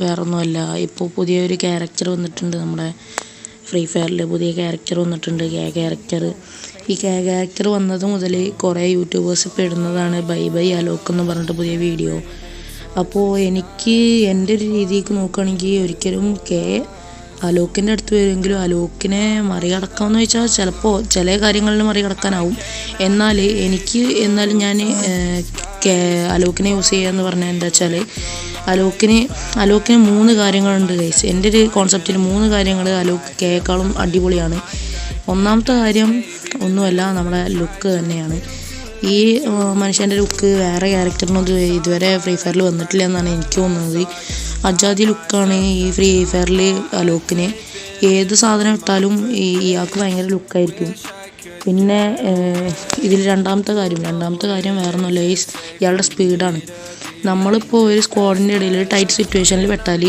വേറൊന്നുമല്ല, ഇപ്പോൾ പുതിയൊരു ക്യാരക്ടർ വന്നിട്ടുണ്ട്. നമ്മുടെ ഫ്രീ ഫയറിൽ പുതിയ ക്യാരക്ടർ വന്നിട്ടുണ്ട്, ക്യാരക്ടർ. ഈ ക്യാരക്ടർ വന്നത് മുതൽ കുറേ യൂട്യൂബേഴ്സ് ഇപ്പോൾ ഇടുന്നതാണ് ബൈ ബൈ അലോക്ക് എന്ന് പറഞ്ഞിട്ട് പുതിയ വീഡിയോ. അപ്പോൾ എനിക്ക് എൻ്റെ ഒരു രീതിക്ക് നോക്കുകയാണെങ്കിൽ ഒരിക്കലും അലോക്കിൻ്റെ അടുത്ത് വരുമെങ്കിലും അലോക്കിനെ മറികടക്കാമെന്ന് ചോദിച്ചാൽ ചിലപ്പോൾ ചില കാര്യങ്ങളിൽ മറികടക്കാനാവും. എന്നാലും ഞാൻ അലോക്കിനെ യൂസ് ചെയ്യാന്ന് പറഞ്ഞാൽ എന്താ വെച്ചാൽ അലോക്കിന് 3 കാര്യങ്ങളുണ്ട് ഗൈസ്. എൻ്റെ ഒരു കോൺസെപ്റ്റിൽ 3 കാര്യങ്ങൾ അലോക്ക് കേക്കാളും അടിപൊളിയാണ്. ഒന്നാമത്തെ കാര്യം ഒന്നുമല്ല, നമ്മുടെ ലുക്ക് തന്നെയാണ്. ഈ മനുഷ്യൻ്റെ ലുക്ക് വേറെ ക്യാരക്ടറിനൊന്നും ഇതുവരെ ഫ്രീ ഫയറിൽ വന്നിട്ടില്ല എന്നാണ് എനിക്ക് തോന്നുന്നത്. അജാതി ലുക്കാണ് ഈ ഫ്രീ ഫയറിൽ അലോക്കിന്. ഏത് സാധനം ഇട്ടാലും ഇയാൾക്ക് ഭയങ്കര ലുക്കായിരിക്കും. പിന്നെ ഇതിൽ രണ്ടാമത്തെ കാര്യം വേറൊന്നുമില്ല, ഇയാളുടെ സ്പീഡാണ്. നമ്മളിപ്പോൾ ഒരു സ്ക്വാഡിൻ്റെ ഇടയിൽ ടൈറ്റ് സിറ്റുവേഷനിൽ പെട്ടാൽ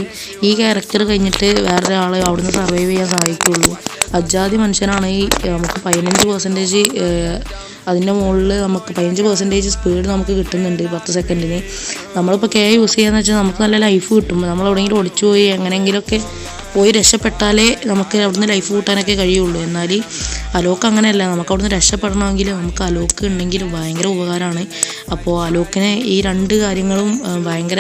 ഈ ക്യാരക്ടർ കഴിഞ്ഞിട്ട് വേറൊരാൾ അവിടുന്ന് സർവൈവ് ചെയ്യാൻ സഹായിക്കുകയുള്ളൂ. അജാതി മനുഷ്യനാണ്. നമുക്ക് 15% അതിൻ്റെ മുകളിൽ നമുക്ക് 15% സ്പീഡ് നമുക്ക് കിട്ടുന്നുണ്ട് 10 സെക്കൻഡിന്. നമ്മളിപ്പോൾ യൂസ് ചെയ്യാന്ന് വെച്ചാൽ നമുക്ക് നല്ല ലൈഫ് കിട്ടും. നമ്മൾ എവിടെയെങ്കിലും ഒളിച്ചു പോയി എങ്ങനെയെങ്കിലുമൊക്കെ പോയി രക്ഷപ്പെട്ടാലേ നമുക്ക് അവിടുന്ന് ലൈഫ് കൂട്ടാനൊക്കെ കഴിയുള്ളൂ. എന്നാൽ അലോക്ക് അങ്ങനെയല്ല, നമുക്ക് അവിടുന്ന് രക്ഷപ്പെടണമെങ്കിൽ നമുക്ക് അലോക്ക് ഉണ്ടെങ്കിൽ ഭയങ്കര ഉപകാരമാണ്. അപ്പോൾ അലോക്കിനെ ഈ 2 കാര്യങ്ങളും ഭയങ്കര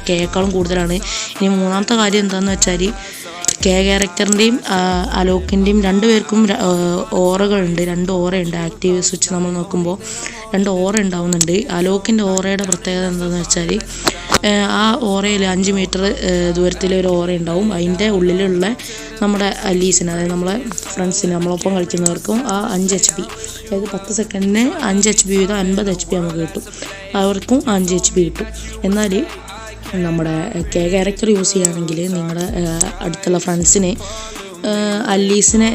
കേക്കാളും കൂടുതലാണ്. ഇനി മൂന്നാമത്തെ കാര്യം എന്താണെന്ന് വെച്ചാൽ ക്യാരക്ടറിൻ്റെയും അലോക്കിൻ്റെയും 2 പേർക്കും ഓറകളുണ്ട്. 2 ഓറയുണ്ട്. ആക്റ്റീവ് സ്വിച്ച് നമ്മൾ നോക്കുമ്പോൾ 2 ഓറ ഉണ്ടാവുന്നുണ്ട്. അലോക്കിൻ്റെ ഓറയുടെ പ്രത്യേകത എന്താണെന്ന് വെച്ചാൽ ആ ഓറയിൽ 5 മീറ്റർ ദൂരത്തിലൊരു ഓറ ഉണ്ടാവും. അതിൻ്റെ ഉള്ളിലുള്ള നമ്മുടെ അലീസിന്, അതായത് നമ്മളെ ഫ്രണ്ട്സിന്, നമ്മളൊപ്പം കളിക്കുന്നവർക്കും ആ 5 HP, അതായത് 10 സെക്കൻഡിന് 5 HP വീതം 50 HP നമുക്ക് കിട്ടും. അവർക്കും 5 HP കിട്ടും. എന്നാൽ നമ്മുടെ ക്യാരക്ടർ യൂസ് ചെയ്യുകയാണെങ്കിൽ നിങ്ങളുടെ അടുത്തുള്ള ഫ്രണ്ട്സിന് അല്ലീസിനെ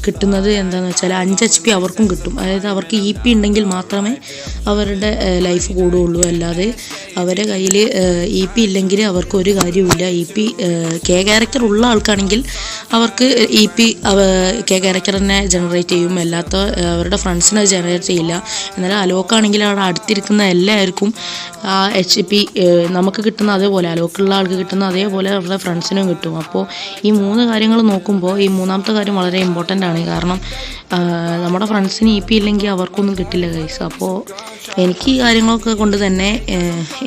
കിട്ടുന്നത് എന്താണെന്ന് വെച്ചാൽ 5 HP അവർക്കും കിട്ടും. അതായത് അവർക്ക് EP ഉണ്ടെങ്കിൽ മാത്രമേ അവരുടെ ലൈഫ് കൂടുകയുള്ളൂ. അല്ലാതെ അവരുടെ കയ്യിൽ EP ഇല്ലെങ്കിൽ അവർക്ക് ഒരു കാര്യവുമില്ല. EP ക്യാരക്ടർ ഉള്ള ആൾക്കാണെങ്കിൽ അവർക്ക് EP ക്യാരക്ടർ തന്നെ ജനറേറ്റ് ചെയ്യും, അല്ലാത്ത അവരുടെ ഫ്രണ്ട്സിന് അത് ജനറേറ്റ് ചെയ്യില്ല. എന്നാൽ അലോക്കാണെങ്കിൽ അവിടെ അടുത്തിരിക്കുന്ന എല്ലാവർക്കും ആ HP നമുക്ക് കിട്ടുന്ന അതേപോലെ, അലോക്കുള്ള ആൾക്ക് കിട്ടുന്ന അതേപോലെ അവരുടെ ഫ്രണ്ട്സിനും കിട്ടും. അപ്പോൾ ഈ 3 കാര്യങ്ങൾ നോക്കുമ്പോൾ ഈ മൂന്നാമത്തെ കാര്യം വളരെ ഇമ്പോർട്ടൻ്റ് ആണ്. കാരണം നമ്മുടെ ഫ്രണ്ട്സിന് EP ഇല്ലെങ്കിൽ അവർക്കൊന്നും കിട്ടില്ല ഗൈസ്. അപ്പോൾ എനിക്ക് ഈ കാര്യങ്ങളൊക്കെ കൊണ്ട് തന്നെ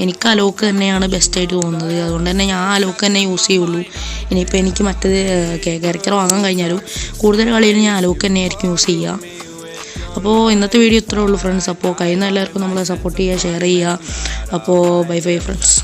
എനിക്ക് അലോക്ക് തന്നെയാണ് ബെസ്റ്റായിട്ട് തോന്നുന്നത്. അതുകൊണ്ട് തന്നെ ഞാൻ അലോക്ക് തന്നെ യൂസ് ചെയ്യുള്ളൂ. ഇനിയിപ്പോൾ എനിക്ക് മറ്റേത് ക്യാരക്ടർ വാങ്ങാൻ കഴിഞ്ഞാലും കൂടുതൽ കളിയിൽ ഞാൻ അലോക്ക് തന്നെ ആയിരിക്കും യൂസ് ചെയ്യുക. അപ്പോൾ ഇന്നത്തെ വീഡിയോ ഇത്രേ ഉള്ളൂ ഫ്രണ്ട്സ്. അപ്പോൾ കഴിയുന്ന എല്ലാവർക്കും നമ്മളെ സപ്പോർട്ട് ചെയ്യുക, ഷെയർ ചെയ്യുക. അപ്പോൾ ബൈ ഫ്രണ്ട്സ്.